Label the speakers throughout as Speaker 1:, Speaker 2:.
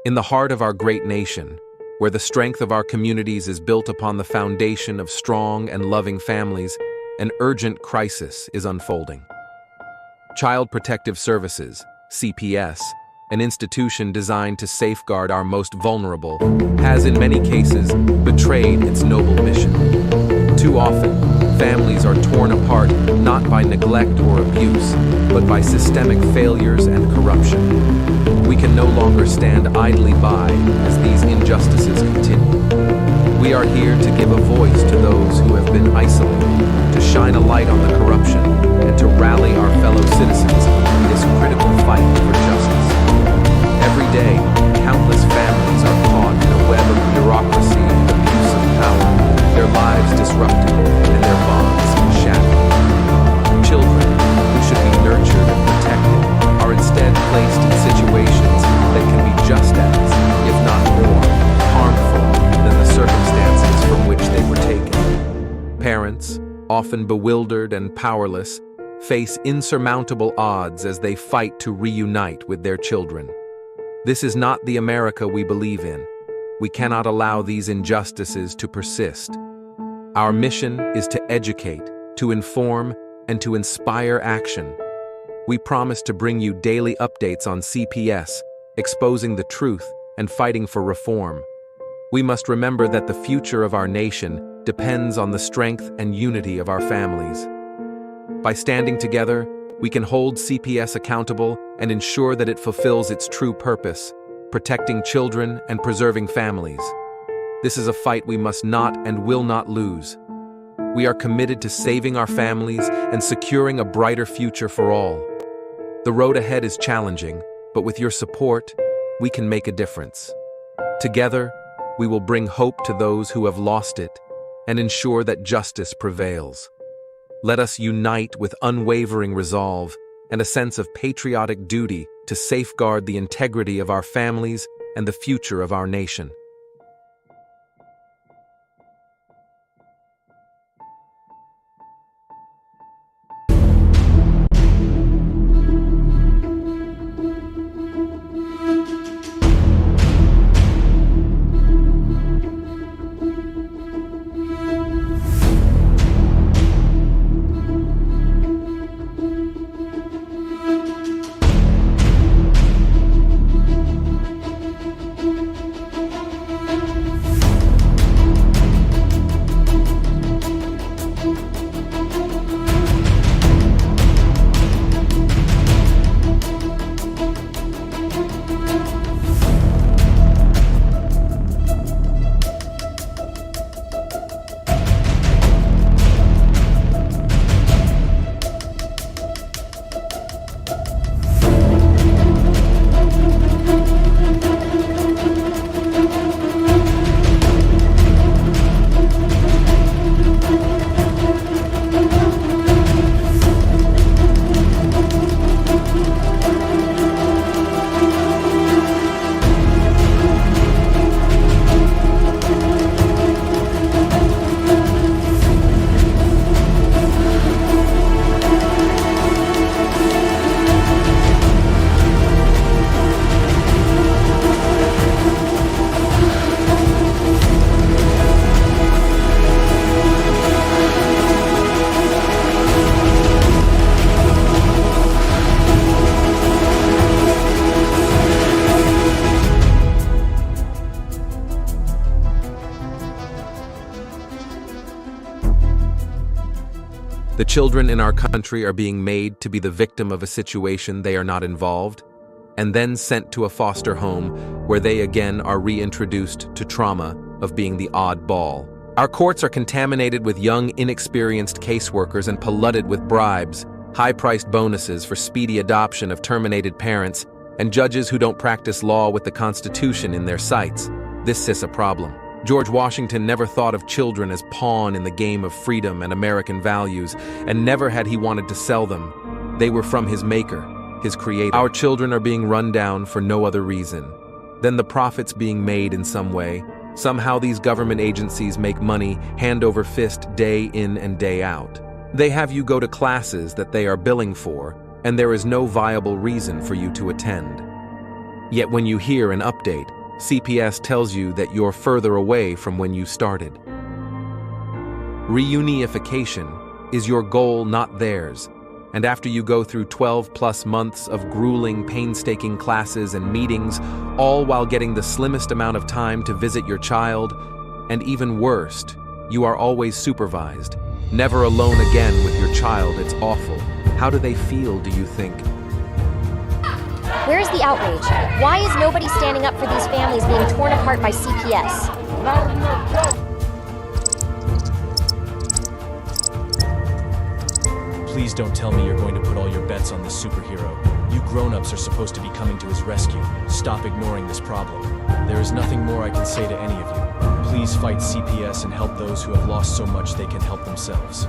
Speaker 1: In the heart of our great nation, where the strength of our communities is built upon the foundation of strong and loving families, an urgent crisis is unfolding. Child Protective Services, CPS, an institution designed to safeguard our most vulnerable, has in many cases betrayed its noble mission. Too often, families are torn apart not by neglect or abuse, but by systemic failures and corruption. We can no longer stand idly by as these injustices continue. We are here to give a voice to those who have been isolated, to shine a light on the corruption, and to rally our fellow citizens in this critical fight for justice. Every day, countless families are caught in a web of bureaucracy and abuse of power, their lives disrupted and their bonds shattered. Children, who should be nurtured and protected, are instead placed in situations that can be just as, if not more, harmful than the circumstances from which they were taken. Parents, often bewildered and powerless, face insurmountable odds as they fight to reunite with their children. This is not the America we believe in. We cannot allow these injustices to persist. Our mission is to educate, to inform, and to inspire action. We promise to bring you daily updates on CPS, exposing the truth and fighting for reform. We must remember that the future of our nation depends on the strength and unity of our families. By standing together, we can hold CPS accountable and ensure that it fulfills its true purpose, protecting children and preserving families. This is a fight we must not and will not lose. We are committed to saving our families and securing a brighter future for all. The road ahead is challenging, but with your support, we can make a difference. Together, we will bring hope to those who have lost it and ensure that justice prevails. Let us unite with unwavering resolve and a sense of patriotic duty to safeguard the integrity of our families and the future of our nation. The children in our country are being made to be the victim of a situation they are not involved, and then sent to a foster home where they again are reintroduced to trauma of being the odd ball. Our courts are contaminated with young, inexperienced caseworkers and polluted with bribes, high-priced bonuses for speedy adoption of terminated parents, and judges who don't practice law with the Constitution in their sights. This is a problem. George Washington never thought of children as pawn in the game of freedom and American values, and never had he wanted to sell them. They were from his maker, his creator. Our children are being run down for no other reason than the profits being made in some way. Somehow these government agencies make money hand over fist day in and day out. They have you go to classes that they are billing for, and there is no viable reason for you to attend. Yet when you hear an update, CPS tells you that you're further away from when you started. Reunification is your goal, not theirs. And after you go through 12+ months of grueling, painstaking classes and meetings, all while getting the slimmest amount of time to visit your child, and even worst, you are always supervised, never alone again with your child. It's awful. How do they feel, do you think?
Speaker 2: Where's the outrage? Why is nobody standing up for these families being torn apart by CPS?
Speaker 3: Please don't tell me you're going to put all your bets on this superhero. You grown-ups are supposed to be coming to his rescue. Stop ignoring this problem. There is nothing more I can say to any of you. Please fight CPS and help those who have lost so much they can help themselves.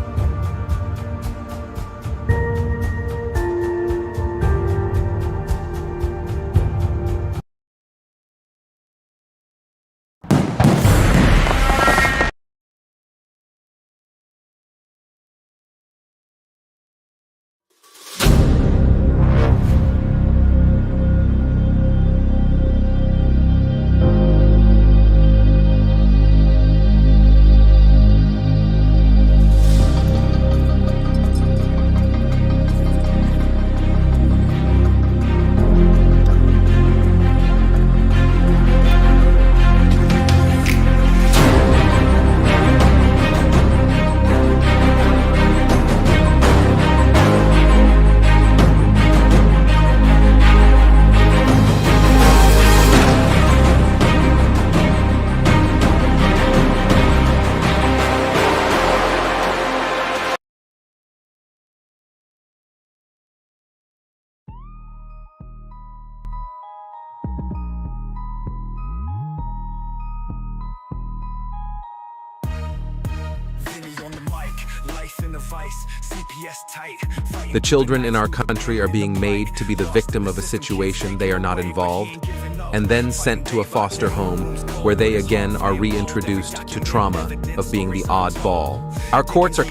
Speaker 1: The children in our country are being made to be the victim of a situation they are not involved, and then sent to a foster home where they again are reintroduced to trauma of being the oddball. Our courts are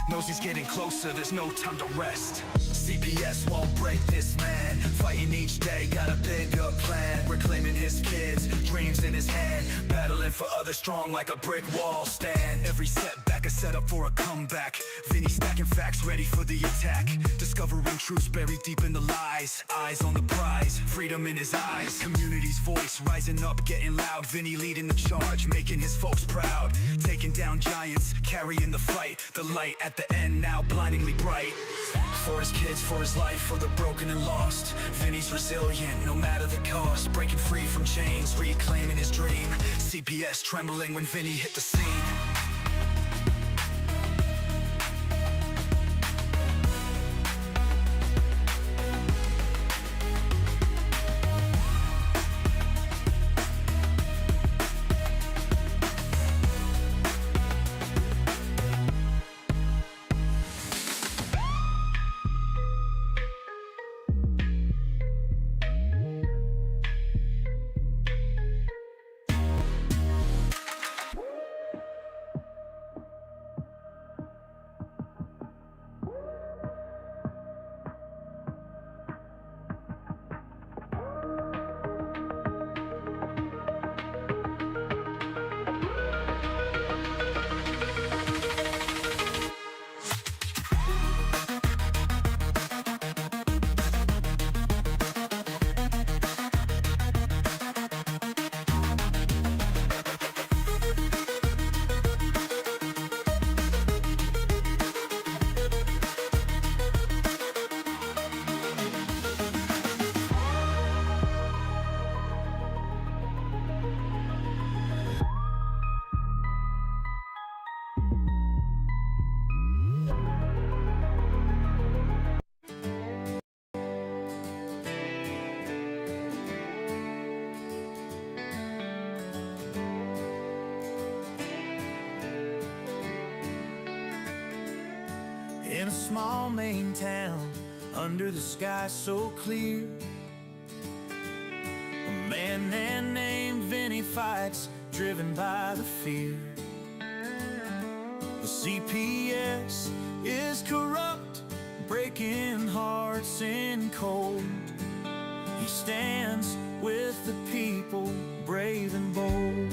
Speaker 4: knows he's getting closer, there's no time to rest. CPS won't break this man, fighting each day, got a bigger plan. Reclaiming his kids, dreams in his hand, battling for others strong like a brick wall stand. Every setback a setup for a comeback. Vinny stacking facts, ready for the attack. Discovering truths buried deep in the lies. Eyes on the prize, freedom in his eyes. Community's voice rising up, getting loud. Vinny leading the charge, making his folks proud. Taking down giants, carrying the fight. The light at the end now blindingly bright. For his kids, for his life, for the broken and lost. Vinny's resilient, no matter the cost. Breaking free from chains, reclaiming his dream. CPS trembling when Vinny hit the scene. In a small Maine town, under the sky so clear, a man named Vinny fights, driven by the fear. The CPS is corrupt, breaking hearts in cold. He stands brave and bold.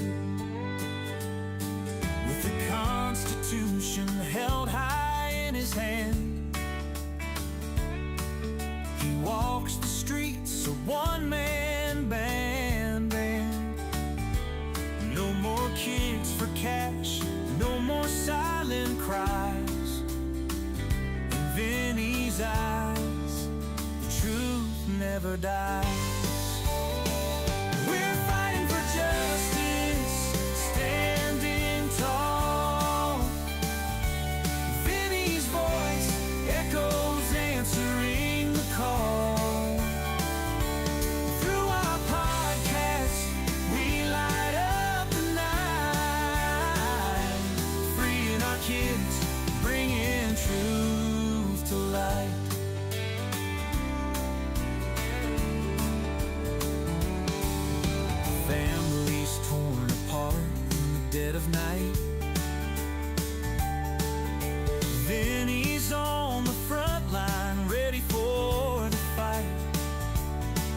Speaker 4: With the Constitution held high in his hand, he walks the streets a one-man band. And no more kids for cash, no more silent cries. In Vinny's eyes, the truth never dies. We're fighting for justice, standing tall. Vinny's voice echoes, answering the call. Through our podcast, we light up the night, freeing our kids, bringing truth to light. Families torn apart in the dead of night. Vinny's on the front line, ready for the fight.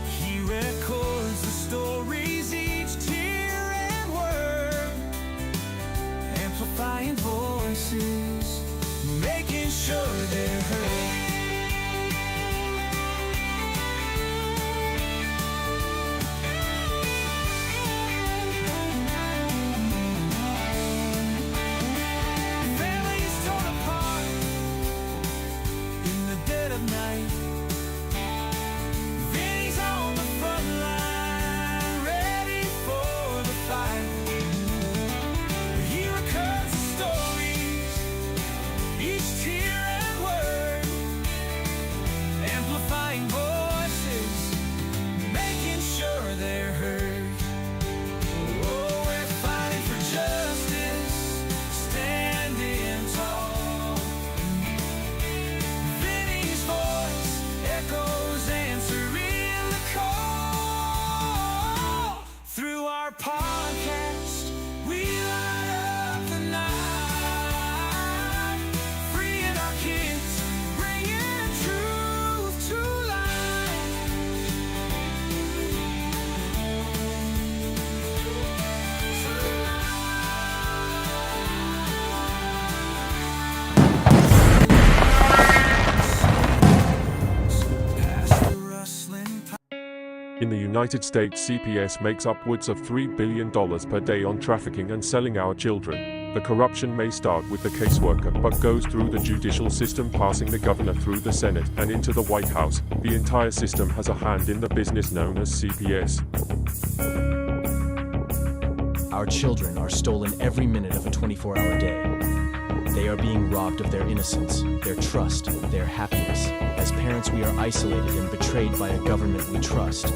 Speaker 4: He records the stories, each tear and word, amplifying voices, making sure they're heard. Families torn apart in the dead of night. Vinny's on the front line, ready for the fight. He records the stories, each tear and word, amplifying voices, making sure they're heard. Oh, we're fighting for justice, standing tall. Vinny's voice echoes, answering the call. Through our podcast, we light up the night, freeing our kids, bringing truth to light. Past the rustling
Speaker 5: In the United States, CPS makes upwards of $3 billion per day on trafficking and selling our children. The corruption may start with the caseworker, but goes through the judicial system, passing the governor through the Senate and into the White House. The entire system has a hand in the business known as CPS.
Speaker 3: Our children are stolen every minute of a 24-hour day. They are being robbed of their innocence, their trust, their happiness. As parents, we are isolated and betrayed by a government we trust.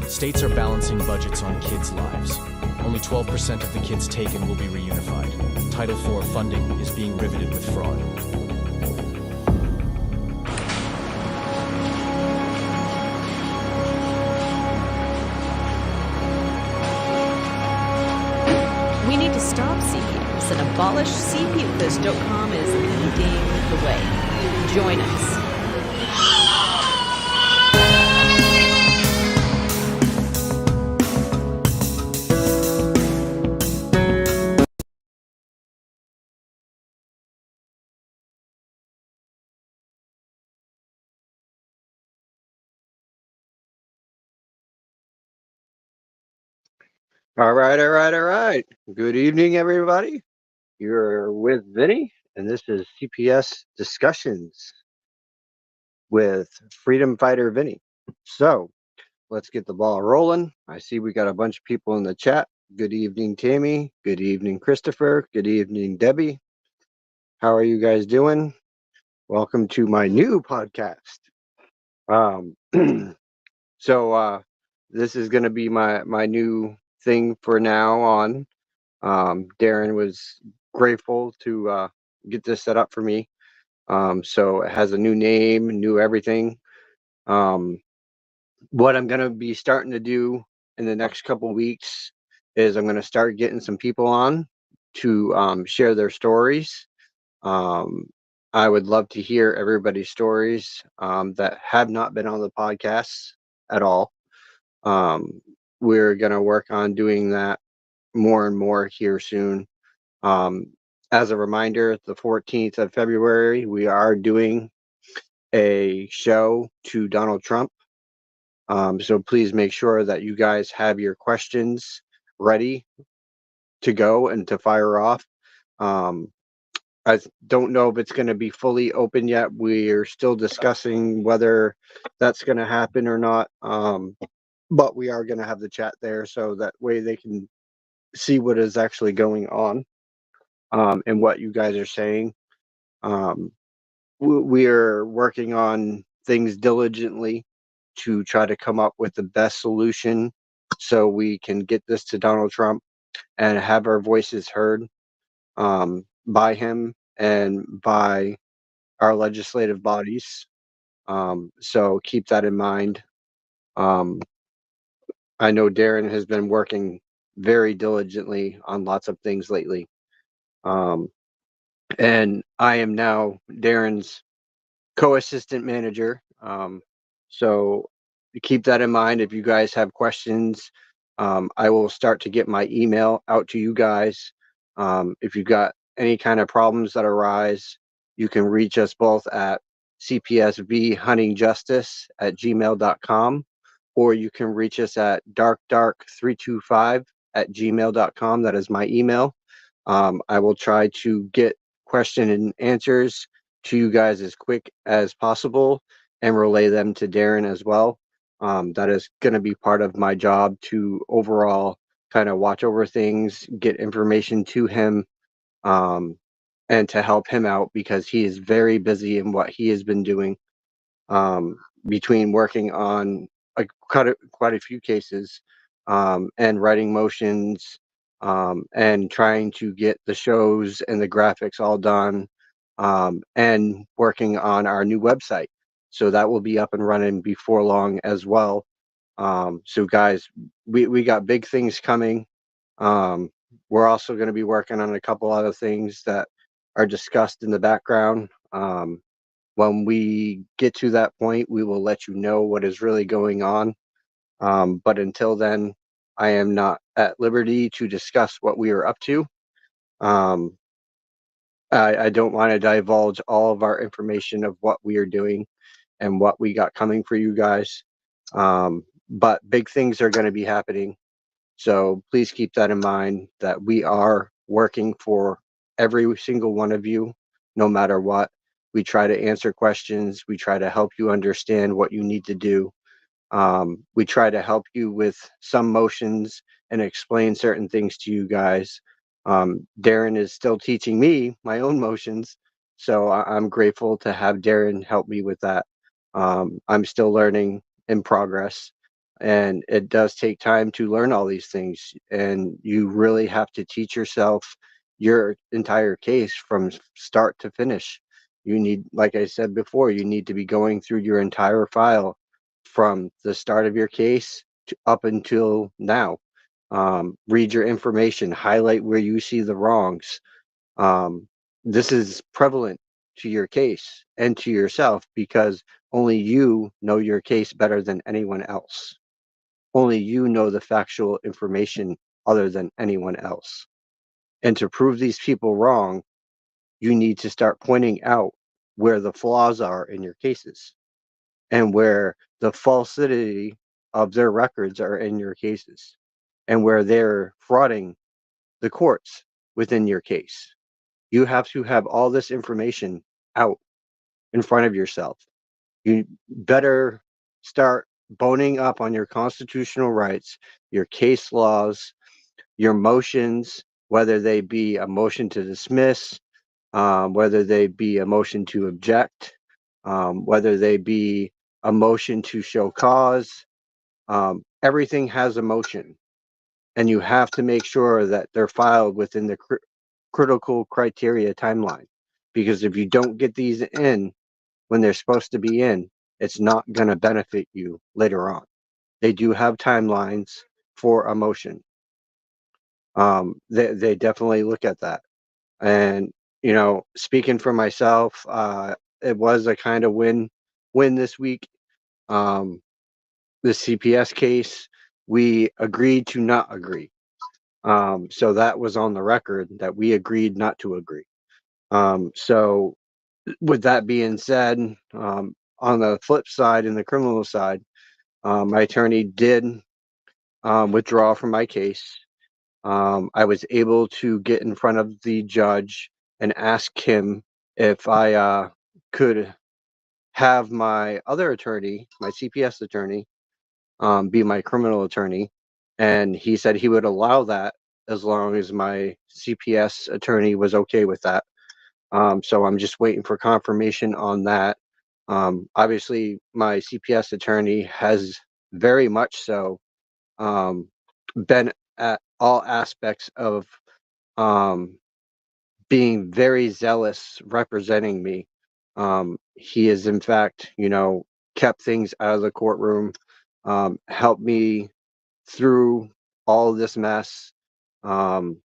Speaker 3: States are balancing budgets on kids' lives. Only 12% of the kids taken will be reunified. Title IV funding is being riveted with fraud.
Speaker 6: We need to stop CPS and abolish CPUFist.com is leading the way. Join us.
Speaker 7: All right. Good evening, everybody. You're with Vinny, and this is CPS Discussions with Freedom Fighter Vinny. So let's get the ball rolling. I see we got a bunch of people in the chat. Good evening, Tammy. Good evening, Christopher. Good evening, Debbie. How are you guys doing? Welcome to my new podcast. So this is going to be my new thing for now on. Darren was grateful to get this set up for me. So it has a new name, new everything. What I'm going to be starting to do in the next couple of weeks is I'm going to start getting some people on to share their stories. I would love to hear everybody's stories that have not been on the podcast. at all. We're going to work on doing that more and more here soon. As a reminder, the 14th of February, we are doing a show to Donald Trump. So please make sure that you guys have your questions ready to go and to fire off. I don't know if it's going to be fully open yet. We're still discussing whether that's going to happen or not. But we are going to have the chat there so that way they can see what is actually going on, and what you guys are saying. Um, we are working on things diligently to try to come up with the best solution so we can get this to Donald Trump and have our voices heard, by him and by our legislative bodies. So keep that in mind. Um, I know Darren has been working very diligently on lots of things lately. Um, and I am now Darren's co-assistant manager. So keep that in mind. If you guys have questions, I will start to get my email out to you guys. If you've got any kind of problems that arise, you can reach us both at cpsvhuntingjustice@gmail.com, or you can reach us at darkdark325@gmail.com. That is my email. I will try to get question and answers to you guys as quick as possible and relay them to Darren as well. That is going to be part of my job to overall kind of watch over things, get information to him, and to help him out because he is very busy in what he has been doing, between working on quite a few cases, and writing motions, and trying to get the shows and the graphics all done, and working on our new website. So that will be up and running before long as well. So guys, we got big things coming. Um, we're also going to be working on a couple other things that are discussed in the background. When we get to that point, we will let you know what is really going on. But until then, I am not at liberty to discuss what we are up to. Um, I don't want to divulge all of our information of what we are doing and what we got coming for you guys. But big things are going to be happening. So please keep that in mind that we are working for every single one of you, no matter what. We try to answer questions. We try to help you understand what you need to do. We try to help you with some motions and explain certain things to you guys. Darren is still teaching me my own motions, so I'm grateful to have Darren help me with that. I'm still learning in progress, and it does take time to learn all these things, and you really have to teach yourself your entire case from start to finish. You need, like I said before, you need to be going through your entire file from the start of your case to up until now. Read your information, highlight where you see the wrongs. Um, this is prevalent to your case and to yourself because only you know your case better than anyone else. Only you know the factual information other than anyone else. And to prove these people wrong, you need to start pointing out where the flaws are in your cases and where the falsity of their records are in your cases and where they're frauding the courts within your case. You have to have all this information out in front of yourself. You better start boning up on your constitutional rights, your case laws, your motions, whether they be a motion to dismiss, whether they be a motion to object, whether they be a motion to show cause. Everything has a motion, and you have to make sure that they're filed within the critical criteria timeline. Because if you don't get these in when they're supposed to be in, it's not going to benefit you later on. They do have timelines for a motion. They definitely look at that. And, speaking for myself, it was a kind of win this week. Um, the CPS case, we agreed to not agree. So that was on the record that we agreed not to agree. So with that being said, on the flip side, in the criminal side, my attorney did withdraw from my case. I was able to get in front of the judge and ask him if I could have my other attorney, my CPS attorney, be my criminal attorney. And he said he would allow that as long as my CPS attorney was okay with that. So I'm just waiting for confirmation on that. Obviously, my CPS attorney has very much so um, been at all aspects of um, being very zealous representing me. He has, in fact, kept things out of the courtroom, helped me through all this mess, um,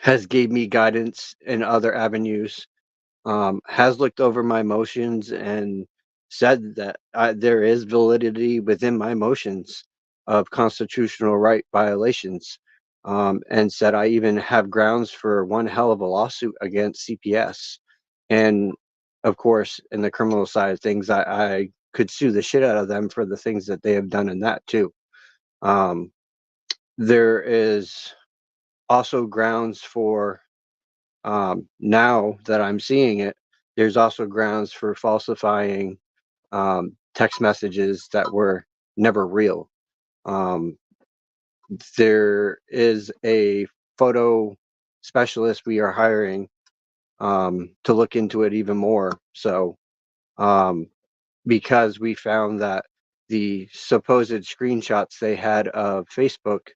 Speaker 7: has gave me guidance in other avenues, has looked over my motions and said that there is validity within my motions of constitutional right violations, and said I even have grounds for one hell of a lawsuit against CPS. And of course, in the criminal side of things, I could sue the shit out of them for the things that they have done in that too. Um, there is also grounds for, now that I'm seeing it, there's also grounds for falsifying text messages that were never real. Um, there is a photo specialist we are hiring to look into it even more. So, um, because we found that the supposed screenshots they had of Facebook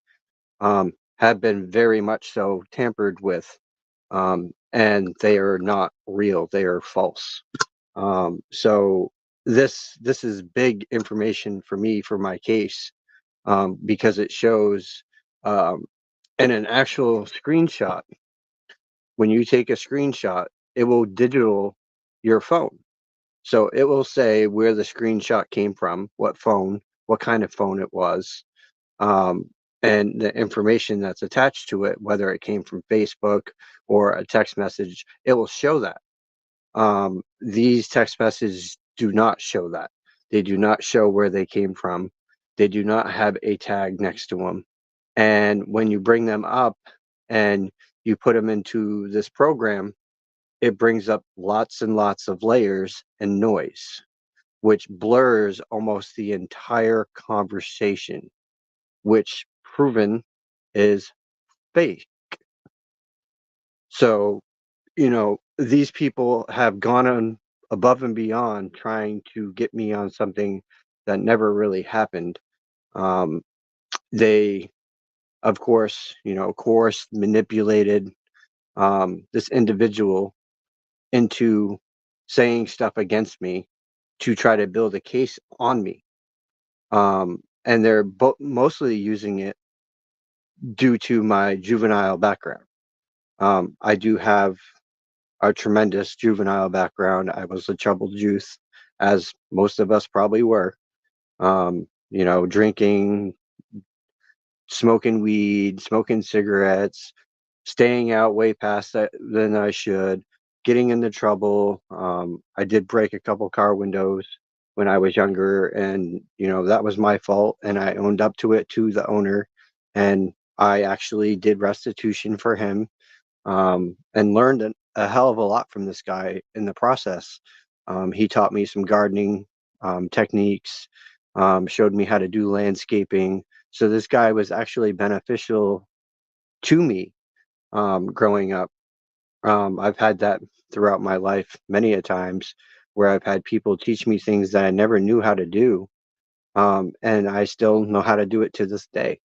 Speaker 7: had been very much so tampered with, and they are not real; they are false. So this is big information for me for my case, because it shows um, in an actual screenshot. When you take a screenshot, it will digital your phone. So it will say where the screenshot came from, what phone, what kind of phone it was, um, and the information that's attached to it, whether it came from Facebook or a text message, it will show that. These text messages do not show that. They do not show where they came from. They do not have a tag next to them. And when you bring them up and you put them into this program, it brings up lots and lots of layers and noise, which blurs almost the entire conversation, which proven is fake. So, these people have gone on above and beyond trying to get me on something that never really happened. Um, they, of course, manipulated this individual into saying stuff against me to try to build a case on me. And they're mostly using it due to my juvenile background. I do have a tremendous juvenile background. I was a troubled youth, as most of us probably were. Drinking, smoking weed, smoking cigarettes, staying out way past that than I should, getting into trouble. I did break a couple car windows when I was younger, and that was my fault, and I owned up to it to the owner, and I actually did restitution for him, and learned a hell of a lot from this guy in the process. He taught me some gardening techniques, showed me how to do landscaping. So this guy was actually beneficial to me growing up. I've had that throughout my life many a times where I've had people teach me things that I never knew how to do, and I still know how to do it to this day.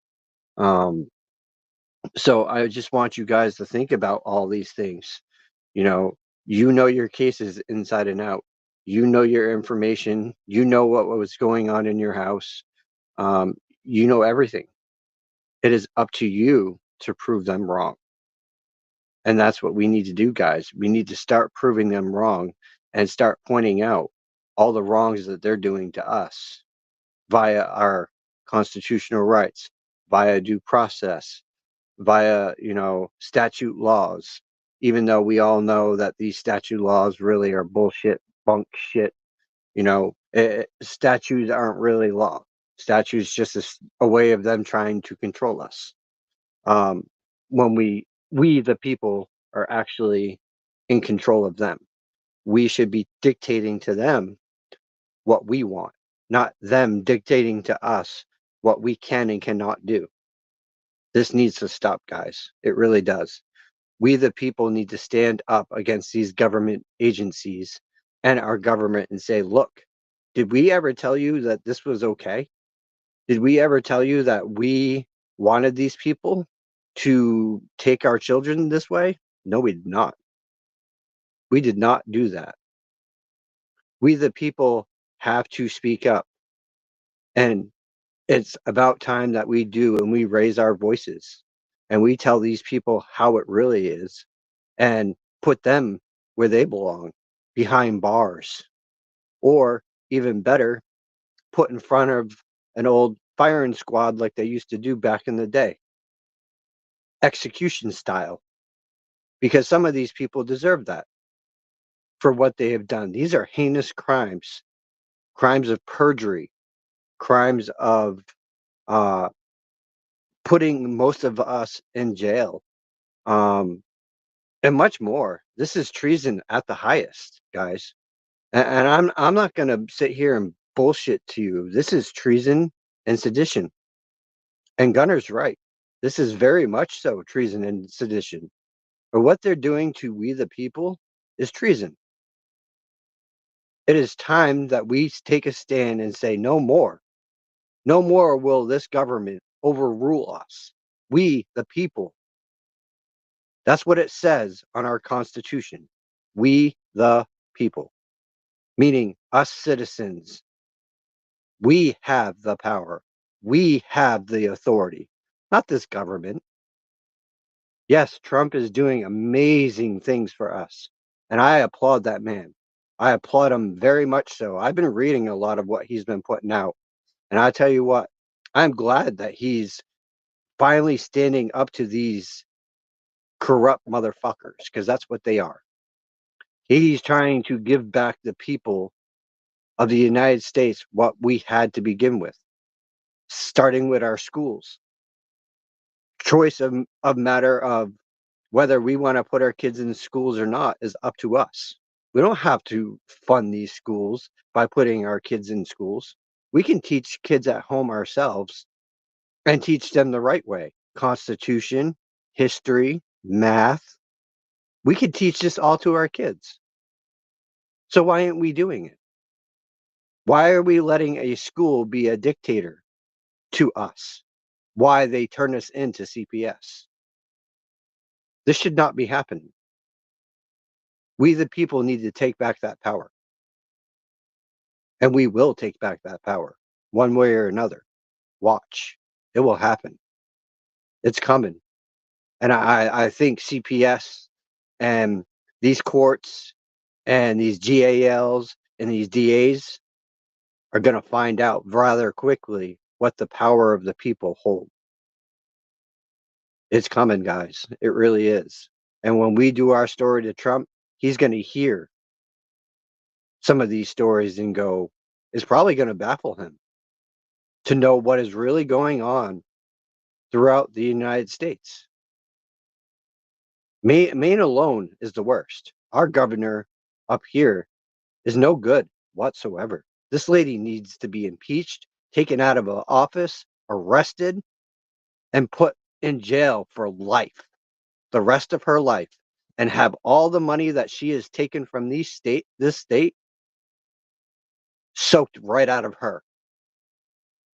Speaker 7: Um, so I just want you guys to think about all these things. You know, your cases inside and out. You know your information. You know what was going on in your house. Um, you know everything. It is up to you to prove them wrong. And that's what we need to do, guys. We need to start proving them wrong and start pointing out all the wrongs that they're doing to us. via our constitutional rights, via due process, via, statute laws, even though we all know that these statute laws really are bullshit, bunk shit. Statutes aren't really law. Statutes just a way of them trying to control us. When we the people are actually in control of them, we should be dictating to them what we want, not them dictating to us what we can and cannot do. This needs to stop, guys. It really does. We, the people, need to stand up against these government agencies and our government and say, look, did we ever tell you that this was okay? Did we ever tell you that we wanted these people to take our children this way? No, we did not. We did not do that. We, the people, have to speak up. And it's about time that we do, and we raise our voices and we tell these people how it really is and put them where they belong, behind bars, or even better, put in front of an old firing squad like they used to do back in the day, execution style, because some of these people deserve that for what they have done. These are heinous crimes, crimes of perjury, crimes of putting most of us in jail, and much more. This is treason at the highest, guys. And I'm not going to sit here and bullshit to you. This is treason and sedition. And Gunner's right. This is very much so treason and sedition. But what they're doing to we the people is treason. It is time that we take a stand and say no more. No more will this government overrule us. We the people. That's what it says on our Constitution. We the people. Meaning us citizens. We have the power. We have the authority, not this government. Yes, Trump is doing amazing things for us, and I applaud that man. I applaud him very much so. I've been reading a lot of what he's been putting out, and I tell you what, I'm glad that he's finally standing up to these corrupt motherfuckers, because that's what they are. He's trying to give back the people of the United States what we had to begin with, starting with our schools. Choice of matter of whether we want to put our kids in schools or not is up to us. We don't have to fund these schools by putting our kids in schools. We can teach kids at home ourselves and teach them the right way. Constitution, history, math. We could teach this all to our kids. So why aren't we doing it? Why are we letting a school be a dictator to us? Why they turn us into CPS? This should not be happening. We, the people, need to take back that power. And we will take back that power one way or another. Watch. It will happen. It's coming. And I think CPS and these courts and these GALs and these DAs are going to find out rather quickly what the power of the people hold. It's coming, guys. It really is. And when we do our story to Trump, he's going to hear some of these stories and go, it's probably going to baffle him to know what is really going on throughout the United States. Maine alone is the worst. Our governor up here is no good whatsoever. This lady needs to be impeached, taken out of office, arrested, and put in jail for life, the rest of her life, and have all the money that she has taken from this state soaked right out of her.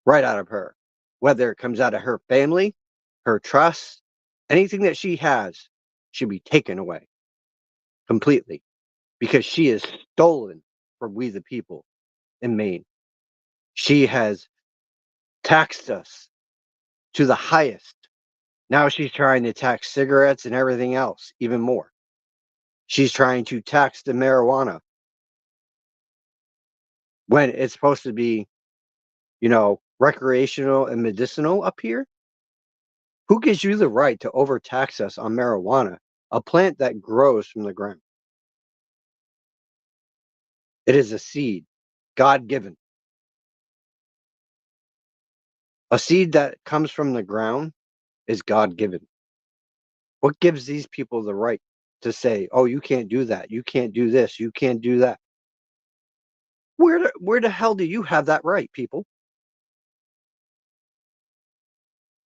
Speaker 7: Right out of her. Whether it comes out of her family, her trust, anything that she has should be taken away completely, because she is stolen from we the people in Maine. She has taxed us to the highest. Now she's trying to tax cigarettes and everything else even more. She's trying to tax the marijuana when it's supposed to be, recreational and medicinal up here? Who gives you the right to overtax us on marijuana, a plant that grows from the ground? It is a seed, God given. A seed that comes from the ground is God given. What gives these people the right to say, oh, you can't do that, you can't do this, you can't do that? Where the hell do you have that right, people?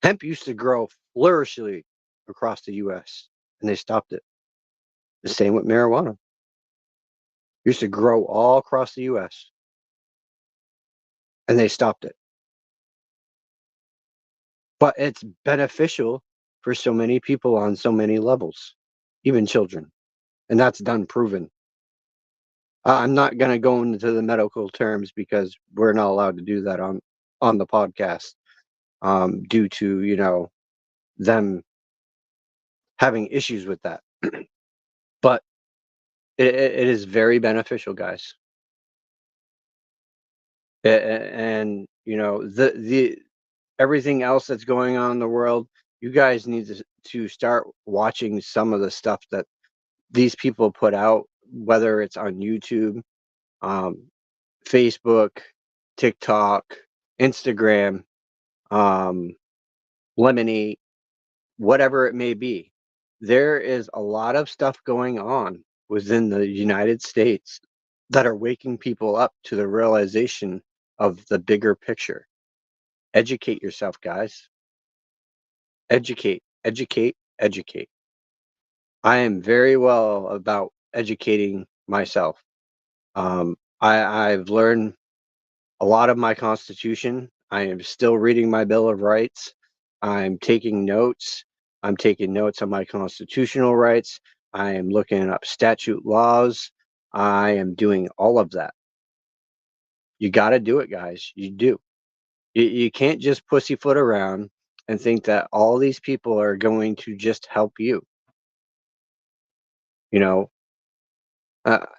Speaker 7: Hemp used to grow flourishingly across the US and they stopped it. The same with marijuana. Used to grow all across the US and they stopped it. But it's beneficial for so many people on so many levels, even children. And that's done proven. I'm not going to go into the medical terms because we're not allowed to do that on the podcast, due to them having issues with that. But it is very beneficial, guys. And the everything else that's going on in the world, you guys need to start watching some of the stuff that these people put out, whether it's on YouTube, um, Facebook, TikTok, Instagram, Lemonade, whatever it may be. There is a lot of stuff going on within the United States that are waking people up to the realization of the bigger picture. Educate yourself, guys. Educate, educate, educate. I am very well about educating myself. I've learned a lot of my Constitution. I am still reading my Bill of Rights. I'm taking notes. I'm taking notes on my constitutional rights. I am looking up statute laws. I am doing all of that. You got to do it, guys. You do. You can't just pussyfoot around and think that all these people are going to just help you. You know,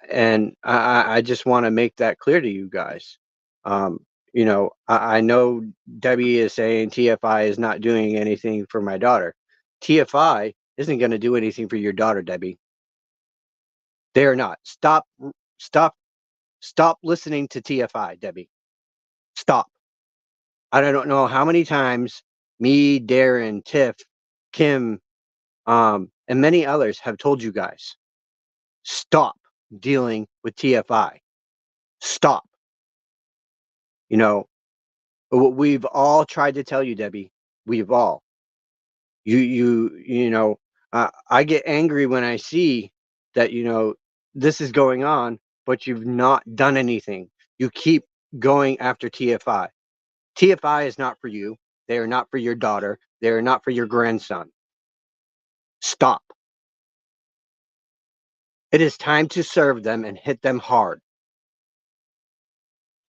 Speaker 7: and I just want to make that clear to you guys. I know Debbie is saying TFI is not doing anything for my daughter. TFI isn't going to do anything for your daughter, Debbie. They are not. Stop, stop listening to TFI, Debbie. Stop. I don't know how many times me, Darren, Tiff, Kim, and many others have told you guys, stop dealing with TFI. Stop. We've all tried to tell you, Debbie. We've all. I get angry when I see that this is going on, but you've not done anything. You keep going after TFI. TFI is not for you. They are not for your daughter. They are not for your grandson. Stop. It is time to serve them and hit them hard.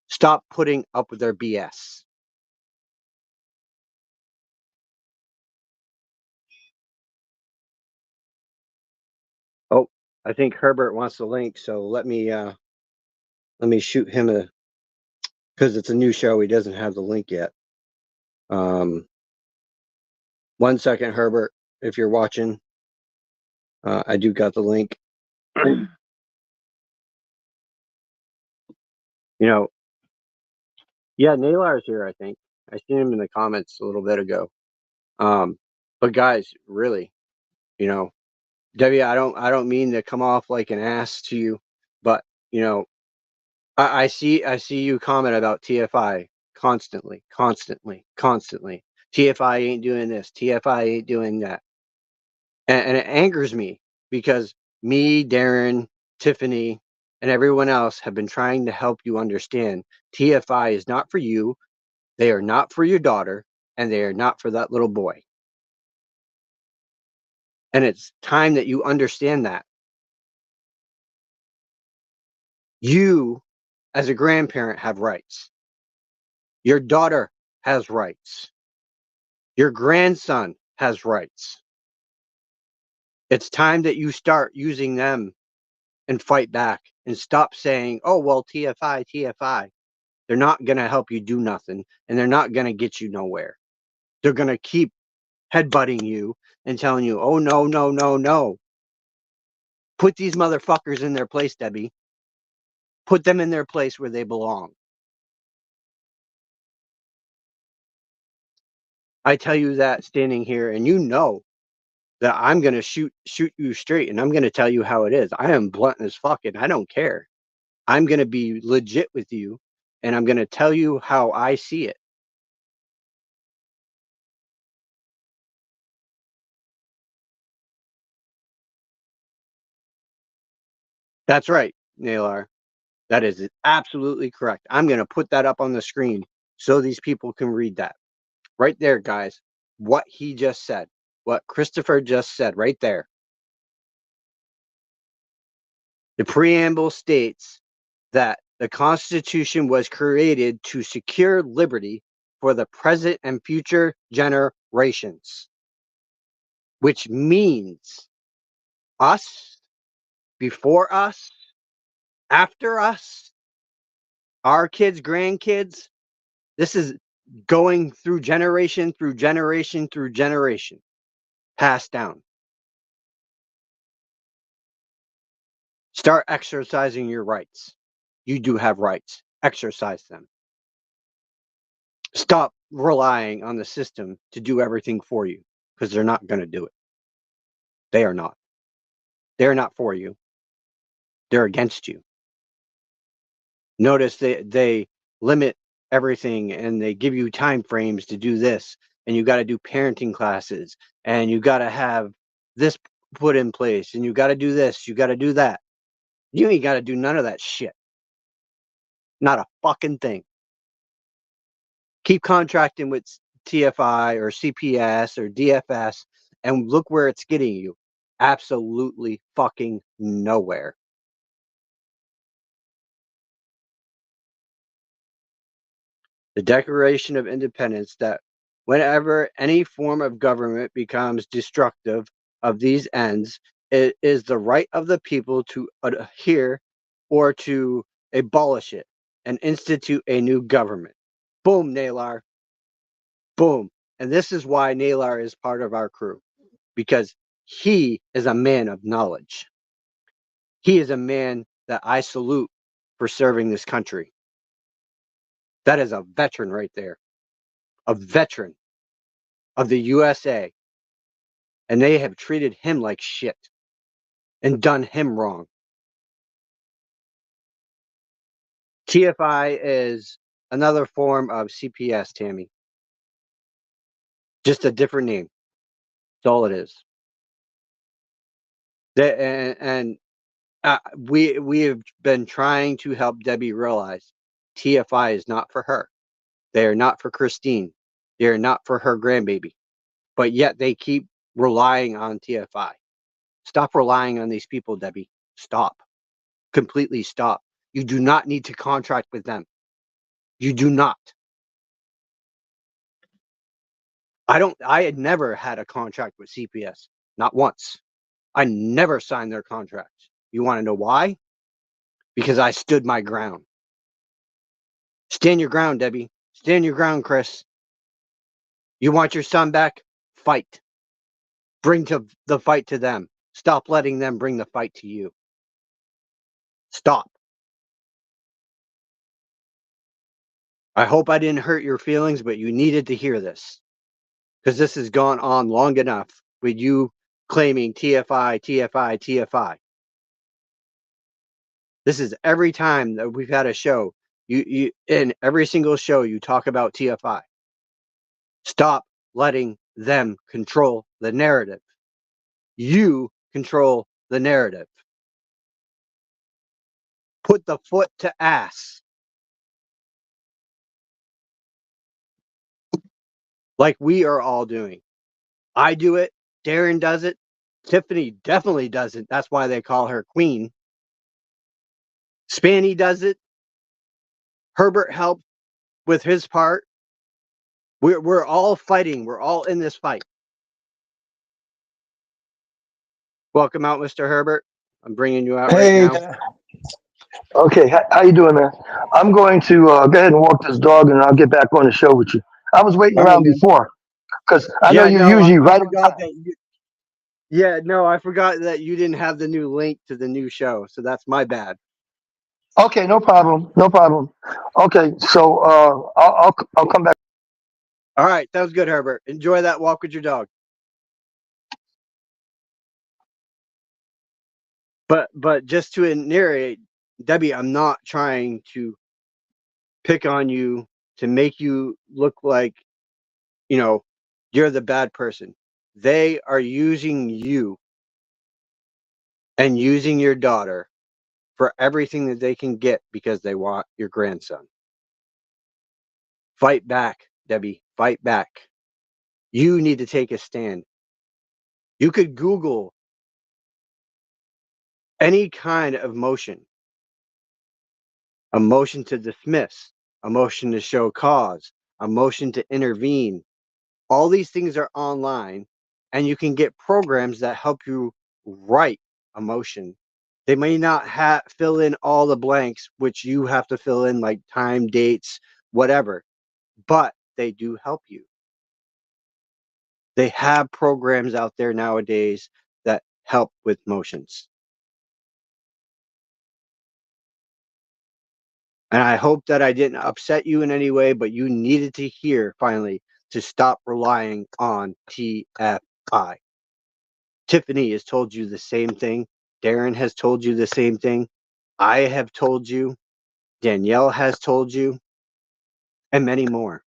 Speaker 7: Stop putting up with their BS. Oh, I think Herbert wants the link, so let me shoot him because it's a new show. He doesn't have the link yet. 1 second, Herbert, if you're watching. I do got the link. Yeah, Naylar's here, I think. I seen him in the comments a little bit ago. But guys, really, Debbie, I don't mean to come off like an ass to you, but I see you comment about TFI constantly. TFI ain't doing this. TFI ain't doing that. And it angers me because me, Darren, Tiffany, and everyone else have been trying to help you understand TFI is not for you. They are not for your daughter, and they are not for that little boy. And it's time that you understand that. You, as a grandparent, have rights. Your daughter has rights. Your grandson has rights. It's time that you start using them and fight back and stop saying, oh, well, TFI, TFI. They're not going to help you do nothing, and they're not going to get you nowhere. They're going to keep headbutting you and telling you, oh, no, no, no, no. Put these motherfuckers in their place, Debbie. Put them in their place where they belong. I tell you that standing here, and you know that I'm going to shoot you straight, and I'm going to tell you how it is. I am blunt as fuck, and I don't care. I'm going to be legit with you, and I'm going to tell you how I see it. That's right, Nalar. That is absolutely correct. I'm going to put that up on the screen so these people can read that. Right there, guys. What he just said. What Christopher just said right there. The preamble states that the Constitution was created to secure liberty for the present and future generations, which means us, before us, after us, our kids, grandkids. This is going through generation through generation through generation, passed down. Start exercising your rights. You do have rights. Exercise them. Stop relying on the system to do everything for you, because they're not going to do it. They are not. They're not for you. They're against you. Notice they limit everything, and they give you time frames to do this, and you got to do parenting classes, and you got to have this put in place, and you got to do this, you got to do that. You ain't got to do none of that shit. Not a fucking thing. Keep contracting with TFI or CPS or DFS, and look where it's getting you. Absolutely fucking nowhere. The Declaration of Independence that whenever any form of government becomes destructive of these ends, it is the right of the people to adhere or to abolish it and institute a new government. Boom, Nalar. Boom. And this is why Nalar is part of our crew, because he is a man of knowledge. He is a man that I salute for serving this country. That is a veteran right there, a veteran of the USA. And they have treated him like shit and done him wrong. TFI is another form of CPS, Tammy. Just a different name. That's all it is. We have been trying to help Debbie realize TFI is not for her. They are not for Christine. They are not for her grandbaby. But yet they keep relying on TFI. Stop relying on these people, Debbie. Stop. Completely stop. You do not need to contract with them. You do not. I had never had a contract with CPS. Not once. I never signed their contracts. You want to know why? Because I stood my ground. Stand your ground, Debbie. Stand your ground, Chris. You want your son back? Fight. Bring the fight to them. Stop letting them bring the fight to you. Stop. I hope I didn't hurt your feelings, but you needed to hear this, because this has gone on long enough with you claiming TFI, TFI, TFI. This is every time that we've had a show. You in every single show you talk about TFI. Stop letting them control the narrative. You control the narrative. Put the foot to ass. Like we are all doing. I do it. Darren does it. Tiffany definitely does it. That's why they call her Queen. Spanny does it. Herbert helped with his part. We're all fighting. We're all in this fight. Welcome out, Mr. Herbert. I'm bringing you out right now.
Speaker 8: Okay, how you doing, man? I'm going to go ahead and walk this dog, and I'll get back on the show with you. I was waiting
Speaker 7: All right,
Speaker 8: around
Speaker 7: man.
Speaker 8: before because I know
Speaker 7: Yeah,
Speaker 8: you're
Speaker 7: no,
Speaker 8: usually
Speaker 7: I
Speaker 8: right on
Speaker 7: forgot
Speaker 8: time.
Speaker 7: that you. Yeah, no, I forgot that you didn't have the new link to the new show, so that's my bad.
Speaker 8: Okay, no problem, no problem. Okay, so I'll come back.
Speaker 7: All right, sounds good, Herbert. Enjoy that walk with your dog. But just to narrate, Debbie, I'm not trying to pick on you to make you look like, you know, you're the bad person. They are using you and using your daughter for everything that they can get because they want your grandson. Fight back, Debbie. Fight back. You need to take a stand. You could Google any kind of motion, a motion to dismiss, a motion to show cause, a motion to intervene. All these things are online, and you can get programs that help you write a motion. They may not fill in all the blanks, which you have to fill in, like time, dates, whatever, but they do help you. They have programs out there nowadays that help with motions. And I hope that I didn't upset you in any way, but you needed to hear finally to stop relying on TFI. Tiffany has told you the same thing. Darren has told you the same thing. I have told you. Danielle has told you, and many more.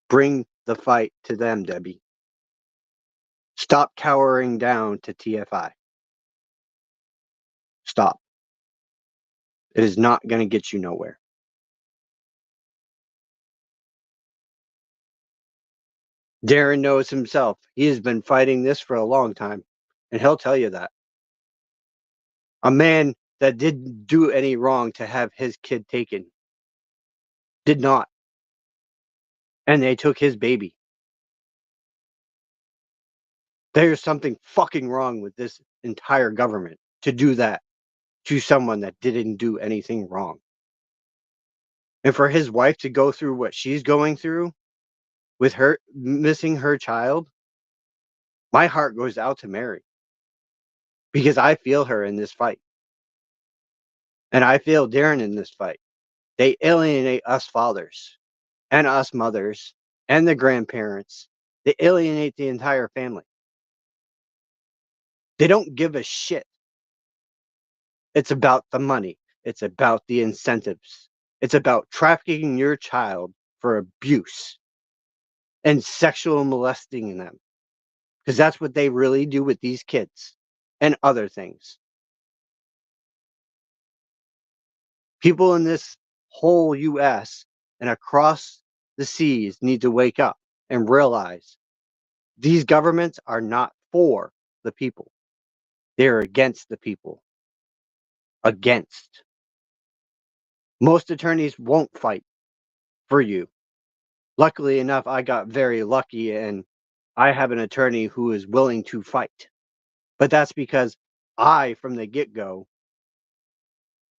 Speaker 7: Bring the fight to them, Debbie. Stop cowering down to TFI. Stop. It is not going to get you nowhere. Darren knows himself. He has been fighting this for a long time, and he'll tell you that. A man that didn't do any wrong to have his kid taken did not, and they took his baby. There's something fucking wrong with this entire government to do that to someone that didn't do anything wrong. And for his wife to go through what she's going through with her missing her child, my heart goes out to Mary because I feel her in this fight. And I feel Darren in this fight. They alienate us fathers and us mothers and the grandparents. They alienate the entire family. They don't give a shit. It's about the money. It's about the incentives. It's about trafficking your child for abuse and sexual molesting them. Because that's what they really do with these kids and other things. People in this whole US and across the seas need to wake up and realize these governments are not for the people. They're against the people. Against. Most attorneys won't fight for you. Luckily enough, I got very lucky and I have an attorney who is willing to fight. But that's because I, from the get go,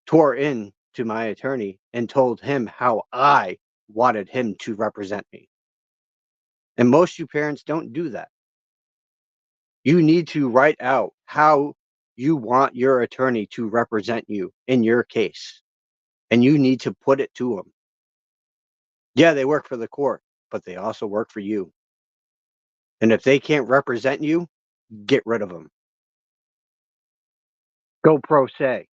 Speaker 7: tore in to my attorney and told him how I wanted him to represent me. And most you parents don't do that. You need to write out how you want your attorney to represent you in your case. And you need to put it to them. Yeah, they work for the court, but they also work for you. And if they can't represent you, get rid of them. Go pro se.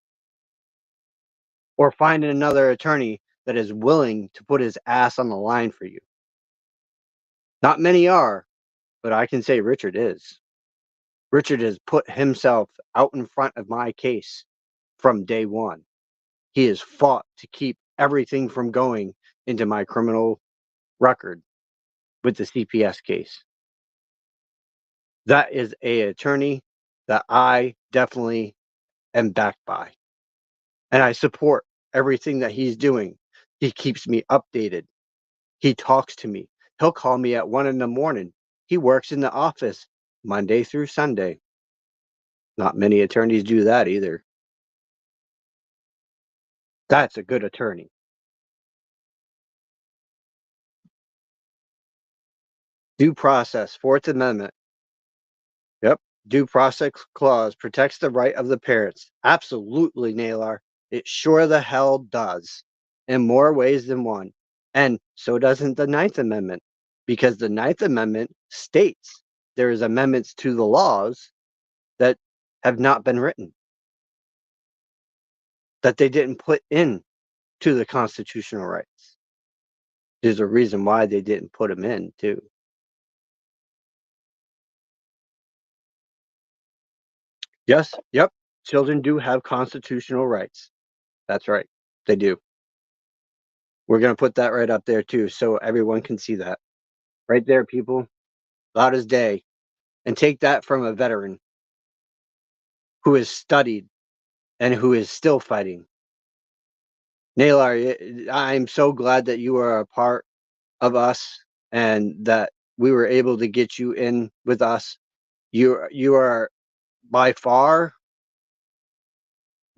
Speaker 7: Or find another attorney that is willing to put his ass on the line for you. Not many are, but I can say Richard is. Richard has put himself out in front of my case from day one. He has fought to keep everything from going into my criminal record with the CPS case. That is a attorney that I definitely am backed by. And I support everything that he's doing. He keeps me updated. He talks to me. He'll call me at 1 a.m. He works in the office Monday through Sunday. Not many attorneys do that either. That's a good attorney. Due process, Fourth Amendment. Yep. Due process clause protects the right of the parents. Absolutely, Naylor. It sure the hell does. In more ways than one. And so doesn't the Ninth Amendment. Because the Ninth Amendment states there is amendments to the laws that have not been written. That they didn't put in to the constitutional rights. There's a reason why they didn't put them in, too. Yes, yep. Children do have constitutional rights. That's right. They do. We're going to put that right up there too, so everyone can see that. Right there, people. Loud as day. And take that from a veteran who has studied and who is still fighting. Naylor, I'm so glad that you are a part of us and that we were able to get you in with us. You are by far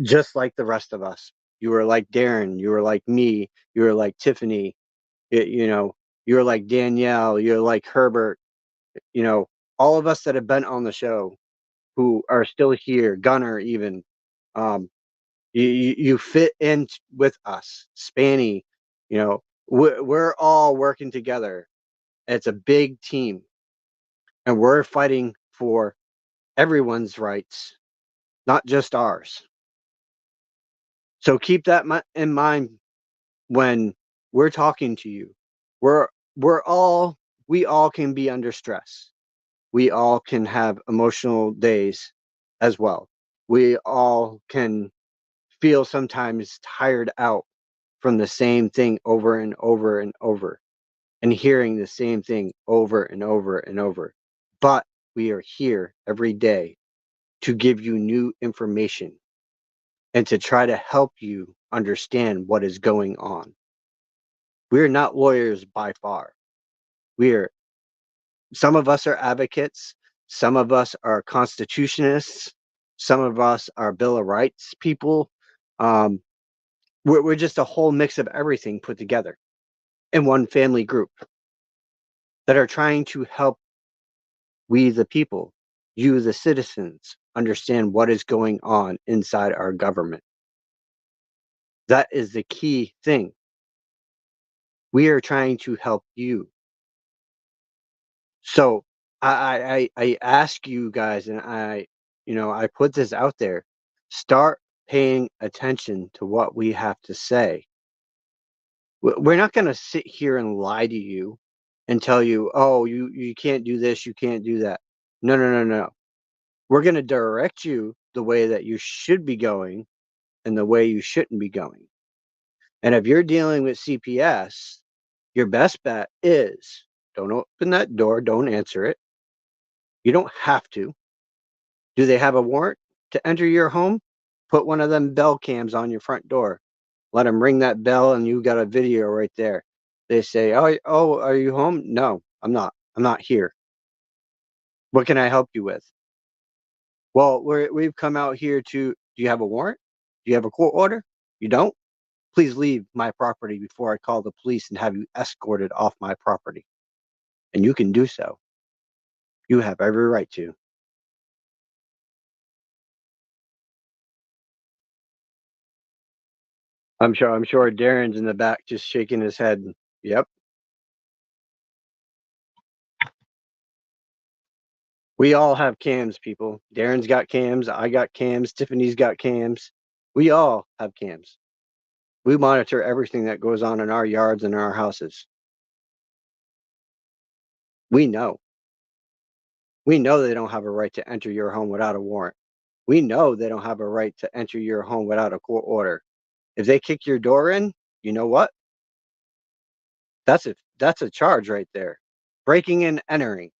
Speaker 7: just like the rest of us. You were like Darren. You were like me. You were like Tiffany. You're like Danielle. You're like Herbert. You know, all of us that have been on the show who are still here, Gunner even, you fit in with us. Spanny, we're all working together. It's a big team, and we're fighting for everyone's rights, not just ours. So keep that in mind when we're talking to you. We're we're all we all can be under stress. We all can have emotional days as well. We all can feel sometimes tired out from the same thing over and over and over and hearing the same thing over and over and over. But we are here every day to give you new information and to try to help you understand what is going on. We're not lawyers by far. We're Some of us are advocates, some of us are constitutionists, some of us are Bill of Rights people. Um, we're just a whole mix of everything put together in one family group that are trying to help we, the people, you, the citizens, understand what is going on inside our government. That is the key thing. We are trying to help you. So I ask you guys, and I put this out there. Start paying attention to what we have to say. We're not going to sit here and lie to you and tell you, oh, you can't do this, you can't do that. No, no, no, no. We're going to direct you the way that you should be going and the way you shouldn't be going. And if you're dealing with CPS, your best bet is don't open that door, don't answer it. You don't have to. Do they have a warrant to enter your home? Put one of them bell cams on your front door. Let them ring that bell, and you got a video right there. They say, "Oh, are you home?" No, I'm not. I'm not here. What can I help you with? Well, we've come out here to. Do you have a warrant? Do you have a court order? You don't? Please leave my property before I call the police and have you escorted off my property. And you can do so. You have every right to. I'm sure Darren's in the back just shaking his head. Yep. We all have cams, people. Darren's got cams. I got cams. Tiffany's got cams. We all have cams. We monitor everything that goes on in our yards and in our houses. We know. We know they don't have a right to enter your home without a warrant. We know they don't have a right to enter your home without a court order. If they kick your door in, you know what? That's a charge right there. Breaking and entering.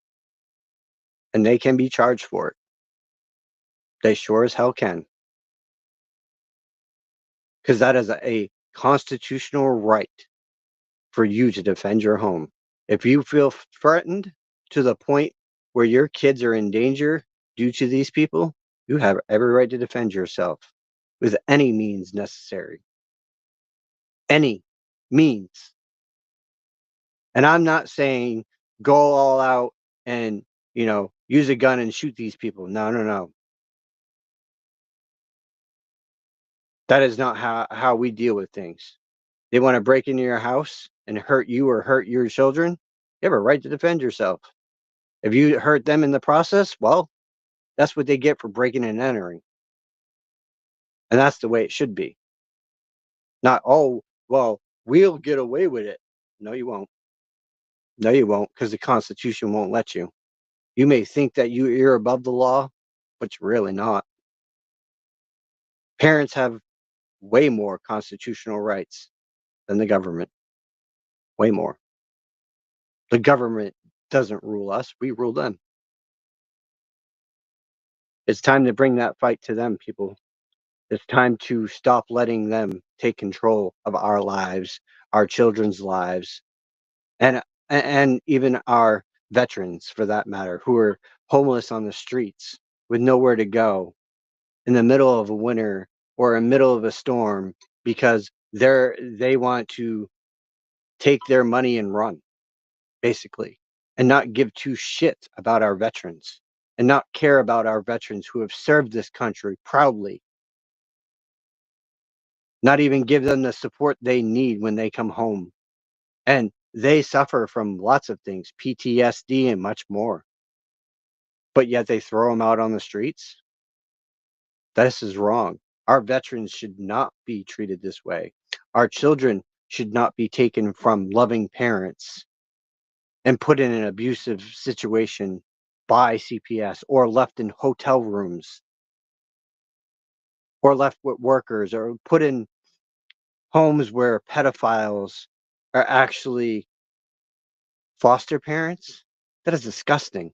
Speaker 7: And they can be charged for it. They sure as hell can. Because that is a constitutional right for you to defend your home. If you feel threatened to the point where your kids are in danger due to these people, you have every right to defend yourself with any means necessary. any means. And I'm not saying go all out and, use a gun and shoot these people. No, no, no. That is not how we deal with things. They want to break into your house and hurt you or hurt your children. You have a right to defend yourself. If you hurt them in the process, well, that's what they get for breaking and entering. And that's the way it should be. Not, oh, well, we'll get away with it. No, you won't. No, you won't, because the Constitution won't let you. You may think that you're above the law, but you're really not. Parents have way more constitutional rights than the government. Way more. The government doesn't rule us, we rule them. It's time to bring that fight to them, people. It's time to stop letting them take control of our lives, our children's lives, and even our veterans, for that matter, who are homeless on the streets with nowhere to go in the middle of a winter or in the middle of a storm because they want to take their money and run, basically, and not give two shits about our veterans and not care about our veterans who have served this country proudly, not even give them the support they need when they come home. And they suffer from lots of things, PTSD and much more. But yet they throw them out on the streets. This is wrong. Our veterans should not be treated this way. Our children should not be taken from loving parents and put in an abusive situation by CPS or left in hotel rooms or left with workers or put in homes where pedophiles are actually foster parents. That is disgusting.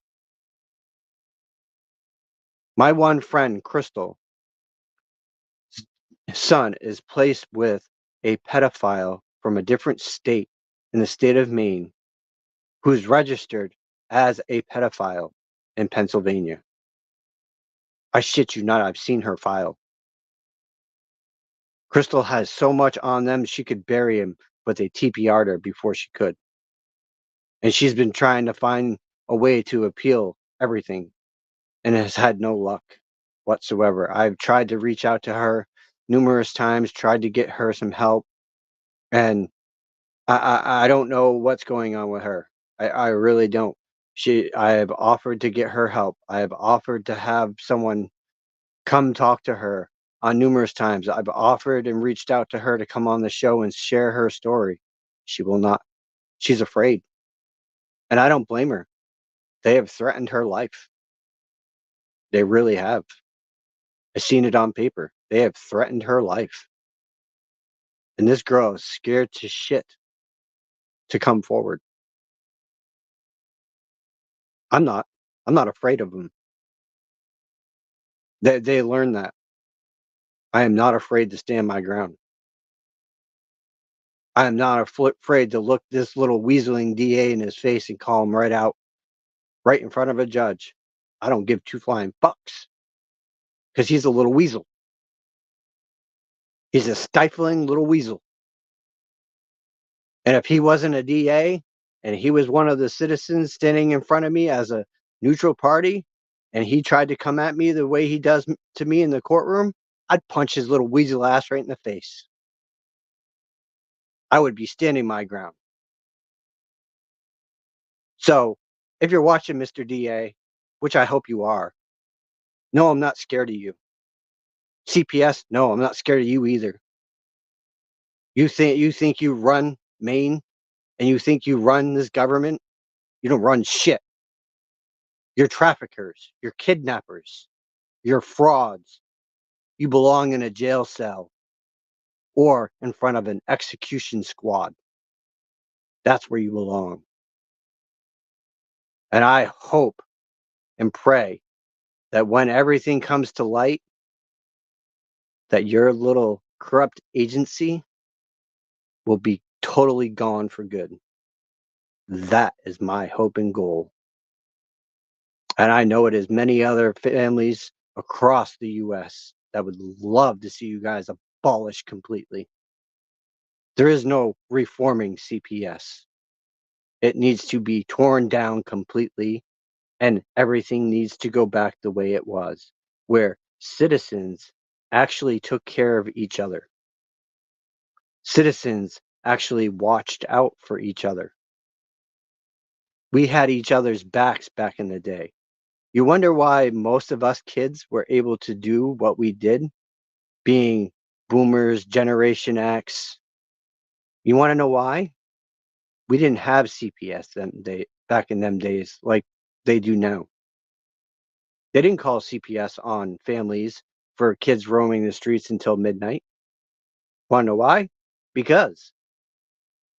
Speaker 7: My one friend, Crystal, son is placed with a pedophile from a different state in the state of Maine who's registered as a pedophile in Pennsylvania. I shit you not, I've seen her file. Crystal has so much on them she could bury him, but they TPR'd her before she could. And she's been trying to find a way to appeal everything and has had no luck whatsoever. I've tried to reach out to her numerous times, tried to get her some help, and I don't know what's going on with her. I really don't. I have offered to get her help. I have offered to have someone come talk to her on numerous times. I've offered and reached out to her to come on the show and share her story. She will not. She's afraid. And I don't blame her. They have threatened her life. They really have. I've seen it on paper. They have threatened her life. And this girl is scared to shit to come forward. I'm not. I'm not afraid of them. They learned that. I am not afraid to stand my ground. I am not afraid to look this little weaseling DA in his face and call him right out, right in front of a judge. I don't give two flying fucks because he's a little weasel. He's a stifling little weasel. And if he wasn't a DA and he was one of the citizens standing in front of me as a neutral party and he tried to come at me the way he does to me in the courtroom, I'd punch his little weasel ass right in the face. I would be standing my ground. So if you're watching, Mr. DA, which I hope you are, no, I'm not scared of you. CPS, no, I'm not scared of you either. You think you run Maine and you think you run this government? You don't run shit. You're traffickers, you're kidnappers, you're frauds. You belong in a jail cell or in front of an execution squad. That's where you belong. And I hope and pray that when everything comes to light, that your little corrupt agency will be totally gone for good. That is my hope and goal. And I know it is many other families across the US that would love to see you guys abolished completely. There is no reforming CPS. It needs to be torn down completely, and everything needs to go back the way it was, where citizens actually took care of each other. Citizens actually watched out for each other. We had each other's backs back in the day. You wonder why most of us kids were able to do what we did, being boomers, Generation X. You want to know why? We didn't have CPS back in them days like they do now. They didn't call CPS on families for kids roaming the streets until midnight. Want to know why? Because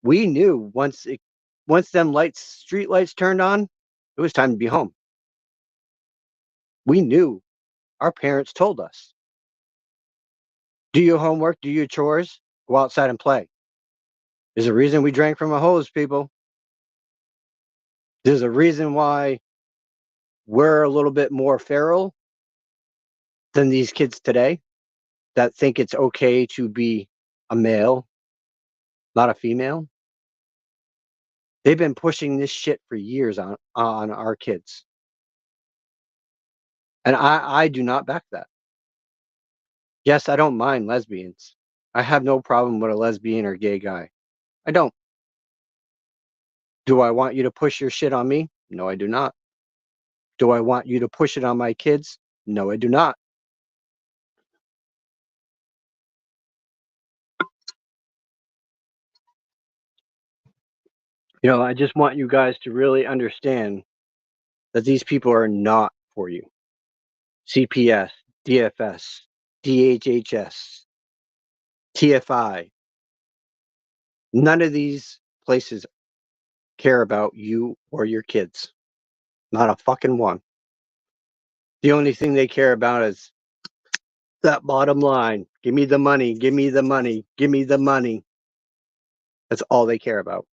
Speaker 7: we knew once them street lights turned on, it was time to be home. We knew. Our parents told us. Do your homework, do your chores, go outside and play. There's a reason we drank from a hose, people. There's a reason why we're a little bit more feral than these kids today that think it's okay to be a male, not a female. They've been pushing this shit for years on our kids. And I do not back that. Yes, I don't mind lesbians. I have no problem with a lesbian or gay guy. I don't. Do I want you to push your shit on me? No, I do not. Do I want you to push it on my kids? No, I do not. I just want you guys to really understand that these people are not for you. CPS, DFS, DHHS, TFI. None of these places care about you or your kids. Not a fucking one. The only thing they care about is that bottom line. Give me the money, give me the money, give me the money. That's all they care about.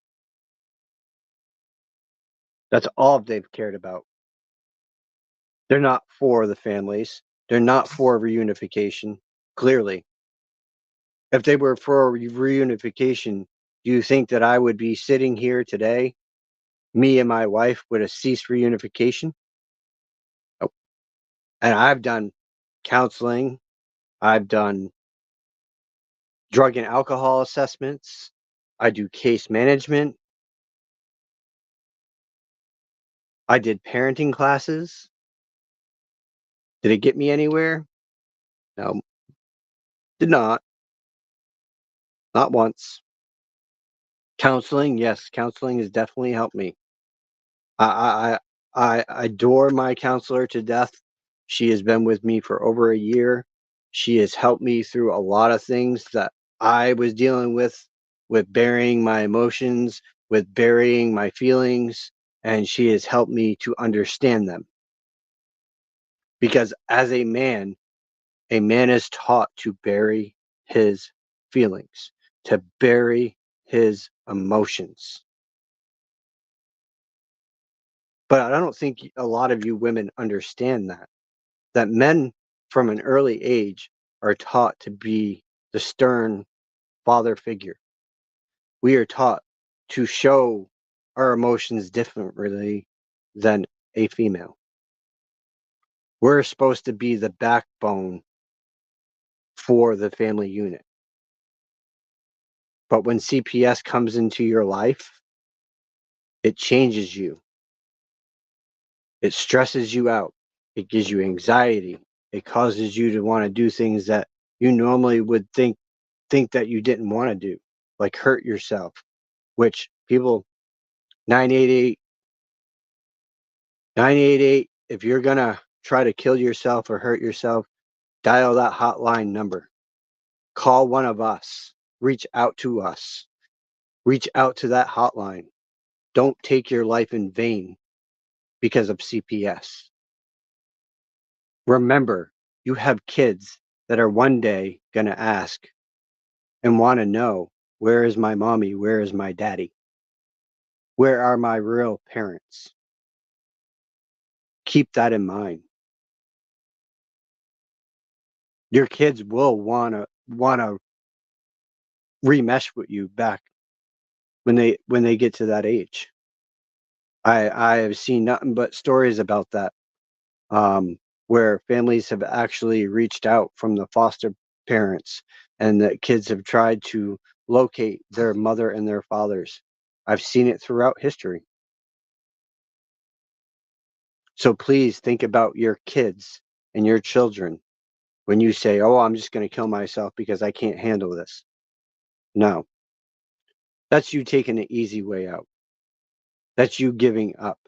Speaker 7: That's all they've cared about. They're not for the families. They're not for reunification, clearly. If they were for reunification, do you think that I would be sitting here today, me and my wife, would have ceased reunification? Nope. And I've done counseling. I've done drug and alcohol assessments. I do case management. I did parenting classes. Did it get me anywhere? No, did not. Not once. Counseling, yes, counseling has definitely helped me. I adore my counselor to death. She has been with me for over a year. She has helped me through a lot of things that I was dealing with burying my emotions, with burying my feelings, and she has helped me to understand them. Because as a man is taught to bury his feelings, to bury his emotions. But I don't think a lot of you women understand that men from an early age are taught to be the stern father figure. We are taught to show our emotions differently than a female. We're supposed to be the backbone for the family unit. But when CPS comes into your life, it changes you. It stresses you out. It gives you anxiety. It causes you to want to do things that you normally would think that you didn't want to do, like hurt yourself, which people 988 988, if you're going to try to kill yourself or hurt yourself, dial that hotline number. Call one of us. Reach out to us. Reach out to that hotline. Don't take your life in vain because of CPS. Remember, you have kids that are one day going to ask and want to know, where is my mommy? Where is my daddy? Where are my real parents? Keep that in mind. Your kids will want to remesh with you back when they get to that age. I have seen nothing but stories about that, where families have actually reached out from the foster parents, and that kids have tried to locate their mother and their fathers. I've seen it throughout history. So please think about your kids and your children when you say, "Oh, I'm just going to kill myself because I can't handle this." No, that's you taking the easy way out. That's you giving up.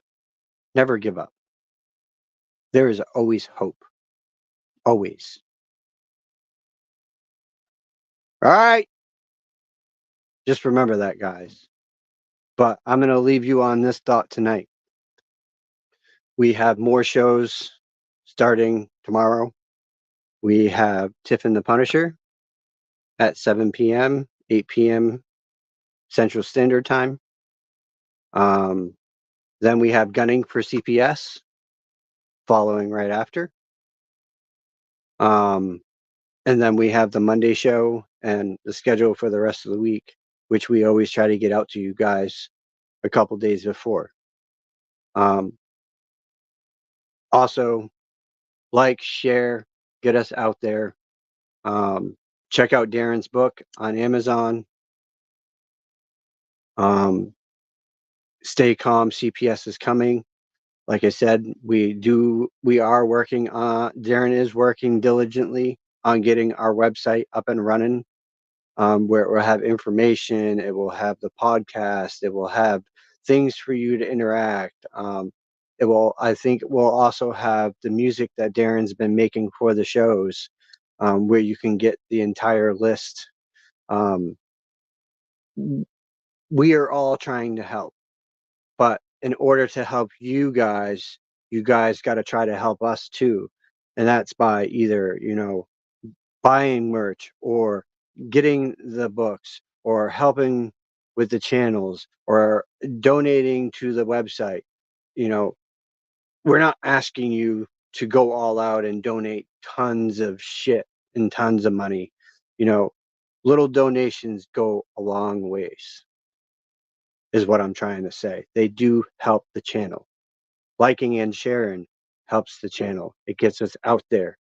Speaker 7: Never give up. There is always hope. Always. All right. Just remember that, guys. But I'm going to leave you on this thought tonight. We have more shows starting tomorrow. We have Tiff and the Punisher at 7 p.m., 8 p.m. Central Standard Time. Then we have Gunning for CPS following right after. And then we have the Monday show and the schedule for the rest of the week, which we always try to get out to you guys a couple days before. Also, like, share, get us out there. Check out Darren's book on Amazon. Stay calm, CPS is coming. Like I said, Darren is working diligently on getting our website up and running, where it will have information, it will have the podcast, it will have things for you to interact. I think it will also have the music that Darren's been making for the shows, where you can get the entire list. We are all trying to help, but in order to help you guys got to try to help us too. And that's by either, buying merch or getting the books or helping with the channels or donating to the website. We're not asking you to go all out and donate tons of shit and tons of money. Little donations go a long ways, is what I'm trying to say. They do help the channel. Liking and sharing helps the channel. It gets us out there.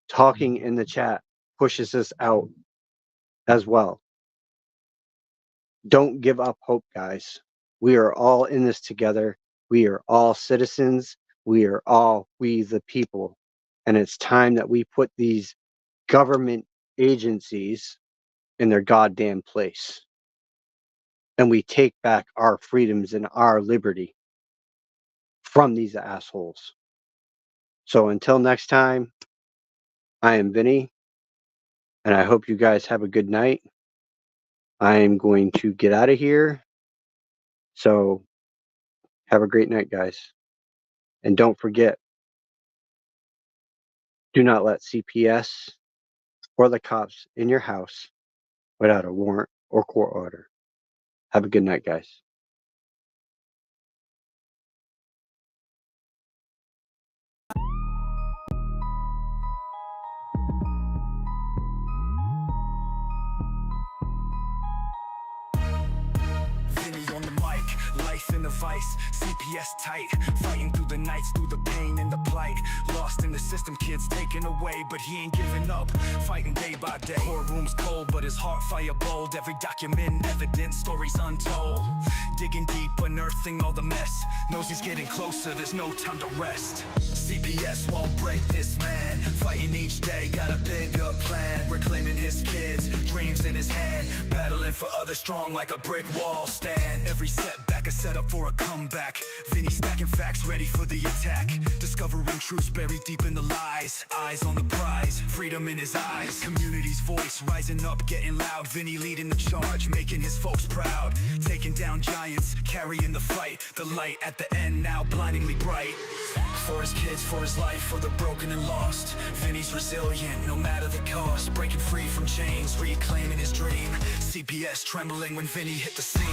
Speaker 7: Talking in the chat pushes us out as well. Don't give up hope, guys. We are all in this together. We are all citizens. We are all we the people. And it's time that we put these government agencies in their goddamn place. And we take back our freedoms and our liberty from these assholes. So until next time, I am Vinny, and I hope you guys have a good night. I am going to get out of here. So have a great night, guys. And don't forget, do not let CPS or the cops in your house without a warrant or court order. Have a good night, guys.
Speaker 4: Vinny on the mic, life in the vice, CPS tight, fighting through the nights, through the pain and the plight. Lost in the system, kids taken away, but he ain't giving up, fighting day by day. Courtroom's cold, but his heart fire bold. Every document, evidence, stories untold. Digging deep, unearthing all the mess. Knows he's getting closer, there's no time to rest. CPS won't break this man, fighting each day, got a bigger plan. Reclaiming his kids, dreams in his hand, battling for others strong like a brick wall stand. Every setback a setup for a comeback. Vinny stacking facts, ready for the attack. Discovering truths buried deep in the lies. Eyes on the prize, freedom in his eyes. Community's voice rising up, getting loud. Vinny leading the charge, making his folks proud. Taking down giants, carrying the fight. The light at the end now blindingly bright. For his kids, for his life, for the broken and lost. Vinny's resilient, no matter the cost. Breaking free from chains, reclaiming his dream. CPS trembling when Vinny hit the scene.